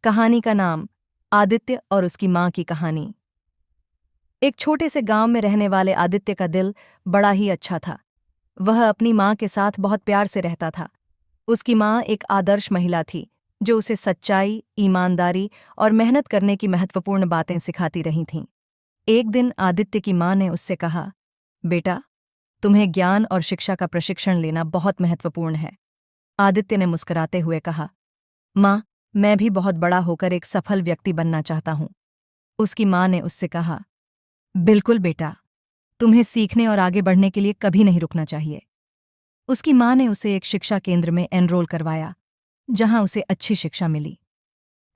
कहानी का नाम आदित्य और उसकी माँ की कहानी। एक छोटे से गांव में रहने वाले आदित्य का दिल बड़ा ही अच्छा था। वह अपनी माँ के साथ बहुत प्यार से रहता था। उसकी माँ एक आदर्श महिला थी जो उसे सच्चाई, ईमानदारी और मेहनत करने की महत्वपूर्ण बातें सिखाती रही थीं। एक दिन आदित्य की माँ ने उससे कहा, बेटा, तुम्हें ज्ञान और शिक्षा का प्रशिक्षण लेना बहुत महत्वपूर्ण है। आदित्य ने मुस्कुराते हुए कहा, माँ, मैं भी बहुत बड़ा होकर एक सफल व्यक्ति बनना चाहता हूँ। उसकी माँ ने उससे कहा, बिल्कुल बेटा, तुम्हें सीखने और आगे बढ़ने के लिए कभी नहीं रुकना चाहिए। उसकी माँ ने उसे एक शिक्षा केंद्र में एनरोल करवाया, जहां उसे अच्छी शिक्षा मिली।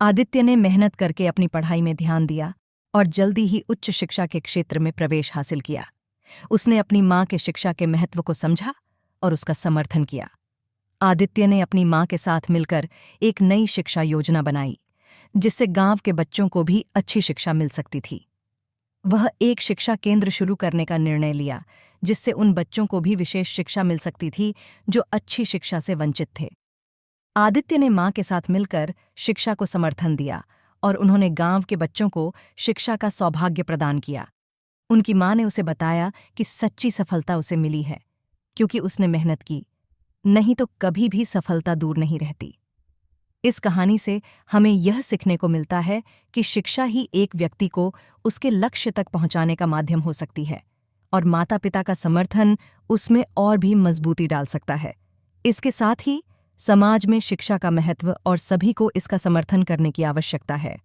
आदित्य ने मेहनत करके अपनी पढ़ाई में ध्यान दिया और जल्दी ही उच्च शिक्षा के क्षेत्र में प्रवेश हासिल किया। उसने अपनी माँ के शिक्षा के महत्व को समझा और उसका समर्थन किया। आदित्य ने अपनी माँ के साथ मिलकर एक नई शिक्षा योजना बनाई, जिससे गांव के बच्चों को भी अच्छी शिक्षा मिल सकती थी। वह एक शिक्षा केंद्र शुरू करने का निर्णय लिया, जिससे उन बच्चों को भी विशेष शिक्षा मिल सकती थी जो अच्छी शिक्षा से वंचित थे। आदित्य ने माँ के साथ मिलकर शिक्षा को समर्थन दिया और उन्होंने गांव के बच्चों को शिक्षा का सौभाग्य प्रदान किया। उनकी माँ ने उसे बताया कि सच्ची सफलता उसे मिली है क्योंकि उसने मेहनत की, नहीं तो कभी भी सफलता दूर नहीं रहती। इस कहानी से हमें यह सीखने को मिलता है कि शिक्षा ही एक व्यक्ति को उसके लक्ष्य तक पहुंचाने का माध्यम हो सकती है और माता-पिता का समर्थन उसमें और भी मजबूती डाल सकता है। इसके साथ ही समाज में शिक्षा का महत्व और सभी को इसका समर्थन करने की आवश्यकता है।